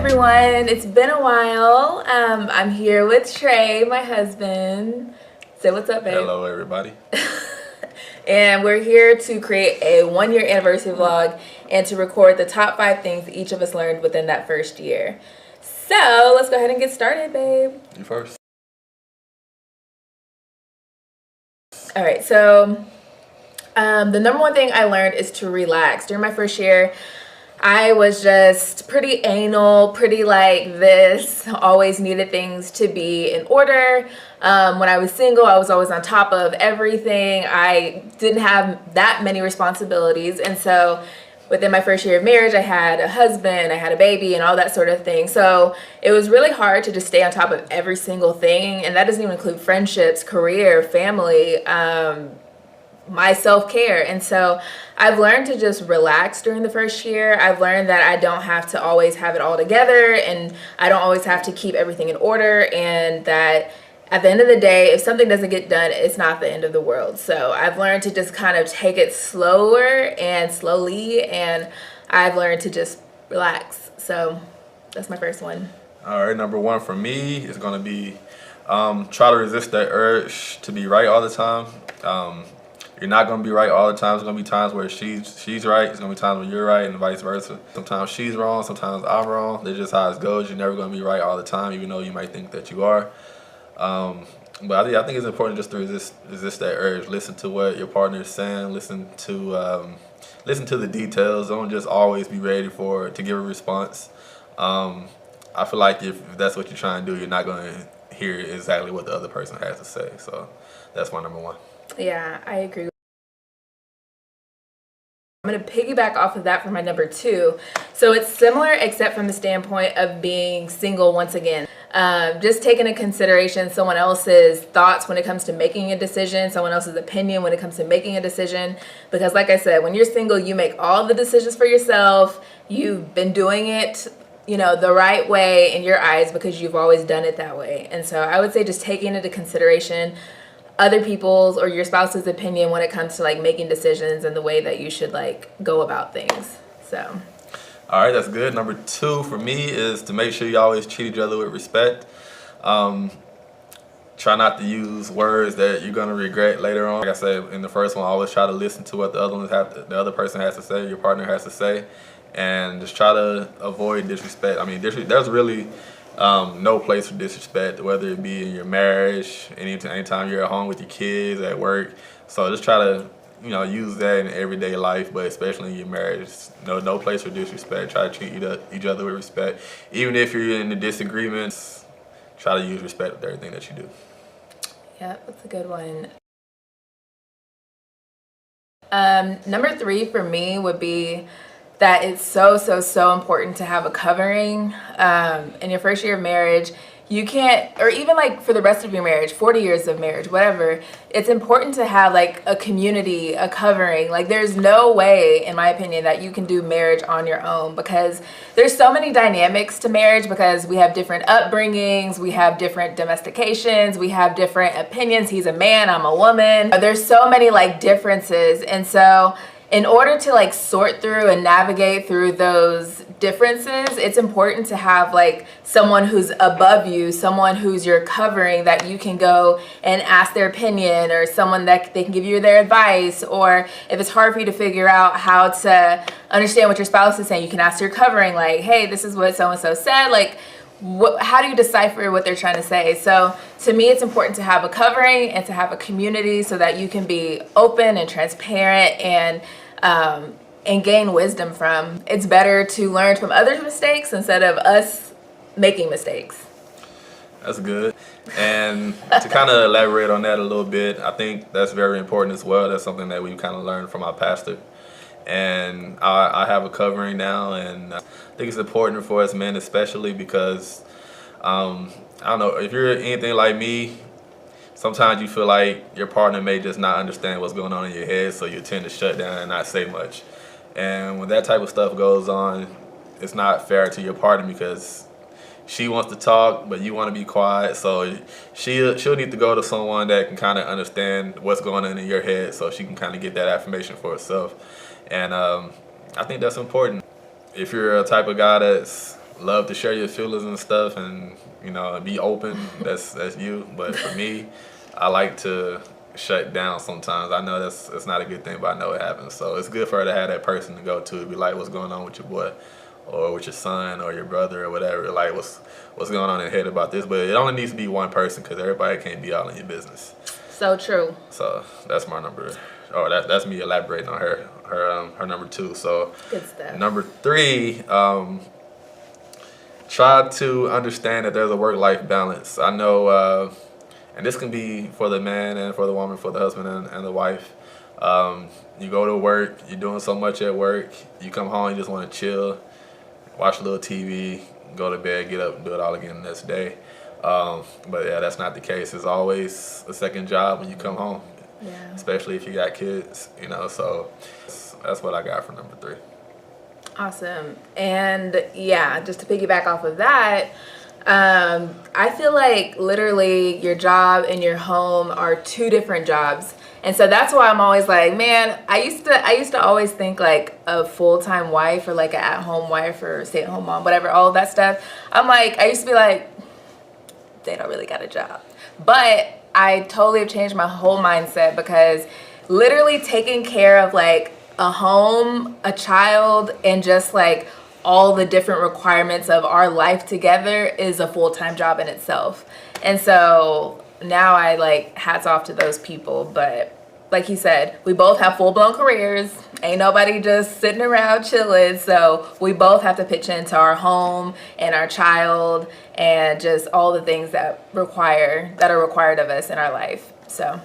everyone, it's been a while. I'm here with Trey, my husband. Say what's up, babe. Hello, everybody. And we're here to create a 1-year anniversary vlog and to record the top 5 things each of us learned within that first year. So let's go ahead and get started, babe. You first. All right, so the number one thing I learned is to relax. During my first year, I was just pretty anal, pretty like this, always needed things to be in order. When I was single, I was always on top of everything. I didn't have that many responsibilities. And so within my first year of marriage, I had a husband, I had a baby, and all that sort of thing. So it was really hard to just stay on top of every single thing. And that doesn't even include friendships, career, family, my self-care. And so I've learned to just relax during the first year. I've learned that I don't have to always have it all together, and I don't always have to keep everything in order, and that at the end of the day, if something doesn't get done, it's not the end of the world. So I've learned to just kind of take it slower and slowly, and I've learned to just relax. So that's my first one. All right, number one for me is going to be try to resist that urge to be right all the time. You're not going to be right all the time. There's going to be times where she's right. There's going to be times where you're right, and vice versa. Sometimes she's wrong. Sometimes I'm wrong. That's just how it goes. You're never going to be right all the time, even though you might think that you are. But I think it's important just to resist that urge. Listen to what your partner is saying. Listen to the details. Don't just always be ready to give a response. I feel like if that's what you're trying to do, you're not going to hear exactly what the other person has to say. So that's my number one. Yeah, I agree. I'm going to piggyback off of that for my number 2. So it's similar except from the standpoint of being single once again. Just taking into consideration someone else's thoughts when it comes to making a decision, someone else's opinion when it comes to making a decision. Because like I said, when you're single, you make all the decisions for yourself. You've been doing it, the right way in your eyes because you've always done it that way. And so I would say just taking into consideration other people's or your spouse's opinion when it comes to like making decisions and the way that you should like go about things. So all right, that's good. Number 2 for me is to make sure you always treat each other with respect. Try not to use words that you're gonna regret later on. Like I said in the first one, always try to listen to what the other person has to say, your partner has to say, and just try to avoid disrespect. I mean, there's really no place for disrespect, whether it be in your marriage, anytime you're at home with your kids, at work. So just try to use that in everyday life, but especially in your marriage. No place for disrespect. Try to treat each other with respect. Even if you're in the disagreements, try to use respect with everything that you do. Yeah, that's a good one. Number 3 for me would be that it's so important to have a covering. In your first year of marriage, you can't, or even like for the rest of your marriage, 40 years of marriage, whatever, it's important to have like a community, a covering. Like there's no way, in my opinion, that you can do marriage on your own, because there's so many dynamics to marriage, because we have different upbringings, we have different domestications, we have different opinions. He's a man, I'm a woman. There's so many like differences. And so in order to like sort through and navigate through those differences, it's important to have like someone who's above you, someone who's your covering, that you can go and ask their opinion, or someone that they can give you their advice. Or if it's hard for you to figure out how to understand what your spouse is saying, you can ask your covering, like, hey, this is what so-and-so said, like, how do you decipher what they're trying to say? So to me, it's important to have a covering and to have a community so that you can be open and transparent and gain wisdom from. It's better to learn from others' mistakes instead of us making mistakes. That's good. And to kind of elaborate on that a little bit, I think that's very important as well. That's something that we've kind of learned from our pastor. And I have a covering now, and I think it's important for us men especially because, I don't know, if you're anything like me, sometimes you feel like your partner may just not understand what's going on in your head, so you tend to shut down and not say much. And when that type of stuff goes on, it's not fair to your partner because she wants to talk, but you want to be quiet. So she'll need to go to someone that can kind of understand what's going on in your head, so she can kind of get that affirmation for herself. And I think that's important. If you're a type of guy that's love to share your feelings and stuff, and be open. That's you. But for me, I like to shut down sometimes. I know that's not a good thing, but I know it happens. So it's good for her to have that person to go to be like, what's going on with your boy, or with your son, or your brother, or whatever. Like, what's going on in your head about this? But it only needs to be one person, because everybody can't be all in your business. So true. So that's my number. Or that's me elaborating on her number 2. So Good stuff. number 3, try to understand that there's a work-life balance. I know, and this can be for the man and for the woman, for the husband and the wife. You go to work, you're doing so much at work, you come home, you just want to chill, watch a little TV, go to bed, get up and do it all again the next day. But yeah, that's not the case. There's always a second job when you come home, especially if you got kids, so that's what I got for number 3. Awesome. And yeah, just to piggyback off of that, I feel like literally your job and your home are 2 different jobs. And so that's why I'm always like, man, I used to always think like a full-time wife or like an at-home wife or stay-at-home mom, whatever, all of that stuff. I'm like, I used to be like, they don't really got a job. But I totally have changed my whole mindset, because literally taking care of like a home, a child, and just like all the different requirements of our life together is a full-time job in itself. And so now I like hats off to those people. But like he said, we both have full-blown careers. Ain't nobody just sitting around chilling. So we both have to pitch into our home and our child and just all the things that are required of us in our life. So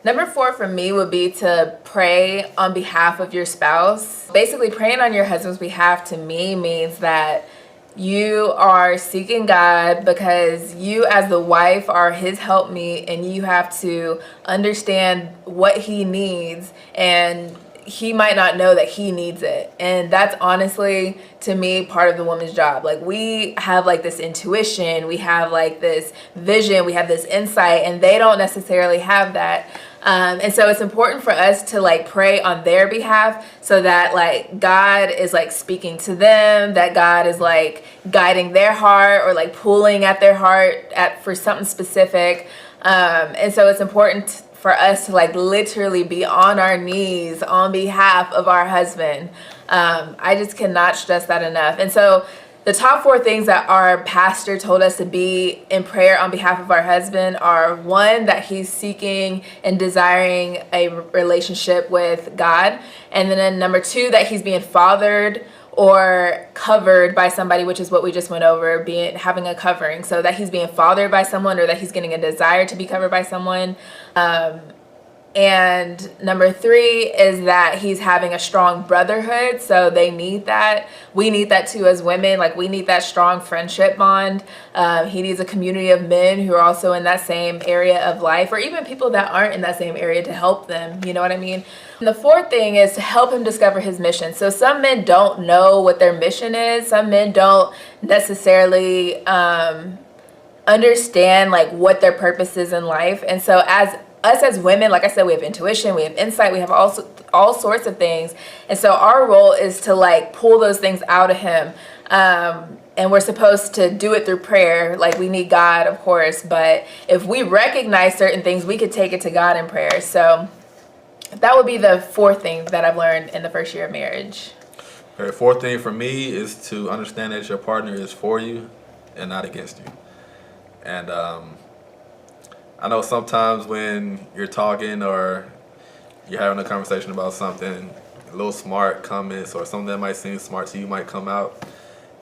number 4 for me would be to pray on behalf of your spouse. Basically, praying on your husband's behalf to me means that you are seeking God, because you as the wife are his helpmeet, and you have to understand what he needs, and he might not know that he needs it. And that's honestly, to me, part of the woman's job. Like, we have like this intuition, we have like this vision, we have this insight, and they don't necessarily have that. And so it's important for us to like pray on their behalf, so that like God is like speaking to them, that God is like guiding their heart or like pulling at their heart for something specific. And so it's important for us to like literally be on our knees on behalf of our husband. I just cannot stress that enough. And so the top 4 things that our pastor told us to be in prayer on behalf of our husband are: 1, that he's seeking and desiring a relationship with God. And then number 2, that he's being fathered or covered by somebody, which is what we just went over, having a covering. So that he's being fathered by someone, or that he's getting a desire to be covered by someone. And number 3 is that he's having a strong brotherhood. So they need that. We need that too as women. Like, we need that strong friendship bond. He needs a community of men who are also in that same area of life, or even people that aren't in that same area, to help them. You know what I mean? And the 4th thing is to help him discover his mission. So some men don't know what their mission is. Some men don't necessarily understand like what their purpose is in life. And so as women, like I said, we have intuition, we have insight, we have all sorts of things. And so our role is to like pull those things out of him. And we're supposed to do it through prayer. Like, we need God, of course, but if we recognize certain things, we could take it to God in prayer. So that would be the 4th thing that I've learned in the first year of marriage. Okay, 4th thing for me is to understand that your partner is for you and not against you. And I know sometimes when you're talking or you're having a conversation about something, a little smart comments or something that might seem smart to you might come out,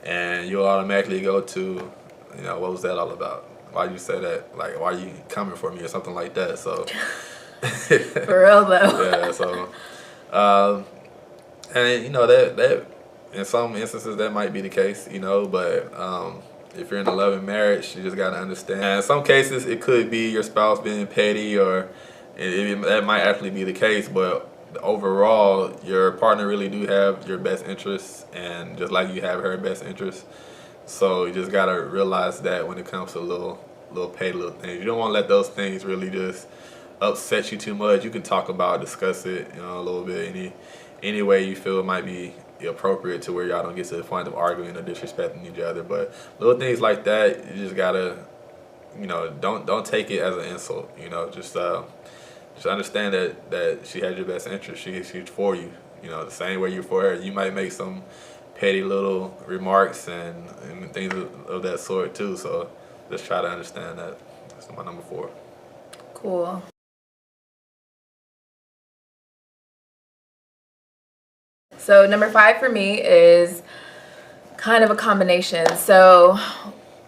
and you'll automatically go to, what was that all about? Why you say that? Like, why are you coming for me or something like that? So For real though. yeah. So and that in some instances that might be the case, but if you're in a loving marriage, you just got to understand. And in some cases, it could be your spouse being petty, or that might actually be the case. But overall, your partner really do have your best interests, and just like you have her best interests. So you just got to realize that when it comes to little petty little things, you don't want to let those things really just upset you too much. You can talk about, discuss it, a little bit, any way you feel it might be appropriate to where y'all don't get to the point of arguing or disrespecting each other. But little things like that, you just gotta, don't take it as an insult. Just understand that she has your best interest. She's for you. The same way you're for her. You might make some petty little remarks and things of that sort too. So just try to understand that. That's my number 4. Cool. So number 5 for me is kind of a combination. So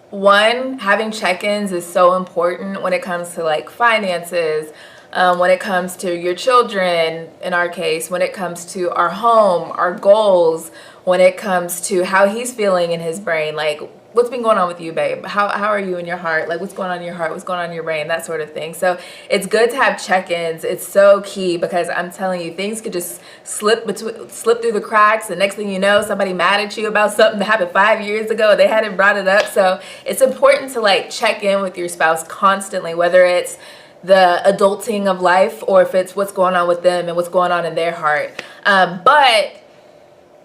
one, having check-ins is so important when it comes to like finances, when it comes to your children, in our case, when it comes to our home, our goals, when it comes to how he's feeling in his brain, like what's been going on with you, babe? How are you in your heart? Like what's going on in your heart? What's going on in your brain? That sort of thing. So it's good to have check-ins. It's so key because I'm telling you, things could just slip through the cracks. The next thing you know, somebody mad at you about something that happened 5 years ago and they hadn't brought it up. So it's important to like check in with your spouse constantly, whether it's the adulting of life or if it's what's going on with them and what's going on in their heart. But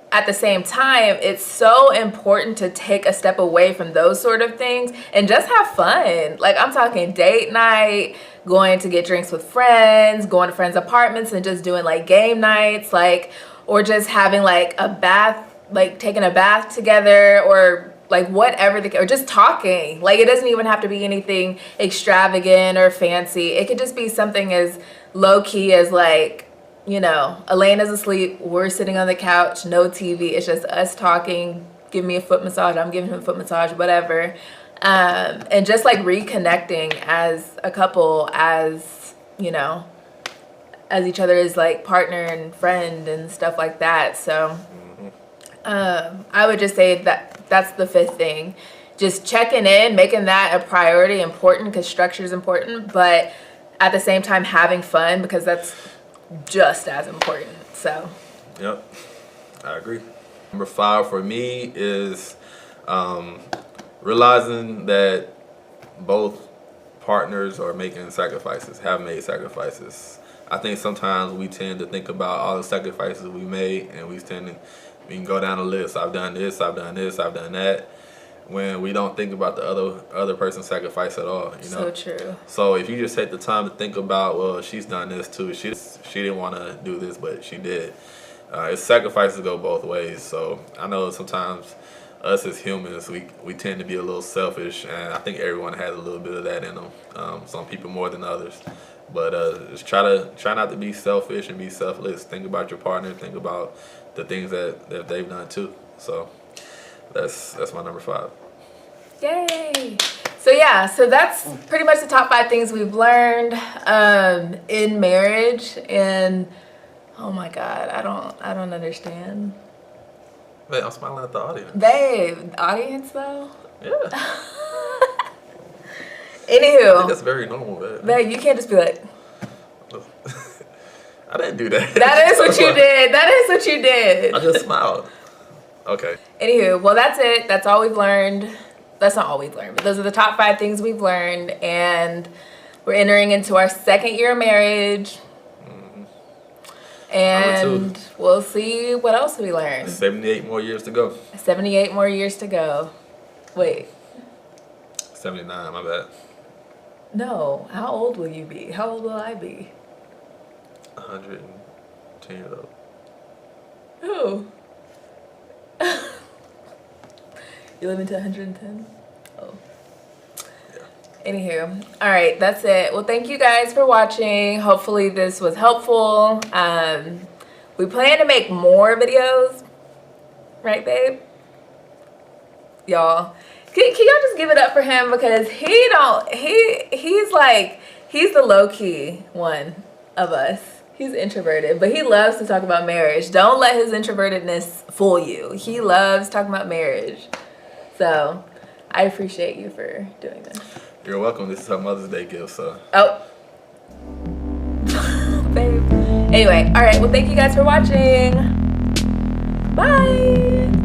at the same time, it's so important to take a step away from those sort of things and just have fun. Like I'm talking date night, going to get drinks with friends, going to friends' apartments and just doing like game nights, like, or just having like a bath, like taking a bath together or like whatever, or just talking. Like it doesn't even have to be anything extravagant or fancy. It could just be something as low key as like, Elena's asleep, we're sitting on the couch, no TV, it's just us talking, give me a foot massage, I'm giving him a foot massage, whatever. And just like reconnecting as a couple, as each other's like partner and friend and stuff like that. So I would just say that's the 5th thing. Just checking in, making that a priority, important because structure is important, but at the same time having fun because that's just as important. So yep, I agree. Number 5 for me is realizing that both partners are making sacrifices, have made sacrifices. I think sometimes we tend to think about all the sacrifices we made and we can go down a list. I've done this, I've done this, I've done that, when we don't think about the other person's sacrifice at all. So true. So if you just take the time to think about, well, she's done this too. She didn't want to do this, but she did. It's sacrifices go both ways. So I know sometimes us as humans, we tend to be a little selfish, and I think everyone has a little bit of that in them. Some people more than others. But just try not to be selfish and be selfless. Think about your partner. Think about the things that they've done too. So that's my number 5. Yay! So that's pretty much the top 5 things we've learned in marriage. And oh my God, I don't understand. Man, I'm smiling at the audience. Babe, the audience though. Yeah. Anywho, I think that's very normal, babe. Babe, you can't just be like. I didn't do that. That is what you did. That is what you did. I just smiled. Okay. Anywho, well, that's it. That's all we've learned. That's not all we've learned, but those are the top 5 things we've learned. And we're entering into our 2nd year of marriage. And we'll see what else we learn. 78 more years to go. 78 more years to go. Wait. 79, my bad. No. How old will you be? How old will I be? 110 years old. Who? You live into 110? Oh. Yeah. Anywho, all right, that's it. Well, thank you guys for watching. Hopefully this was helpful. We plan to make more videos, right, babe? Y'all, can y'all just give it up for him because he's the low-key one of us. He's introverted, but he loves to talk about marriage. Don't let his introvertedness fool you. He loves talking about marriage. So I appreciate you for doing this. You're welcome. This is her Mother's Day gift, so. Oh. Babe. Anyway, all right. Well, thank you guys for watching. Bye.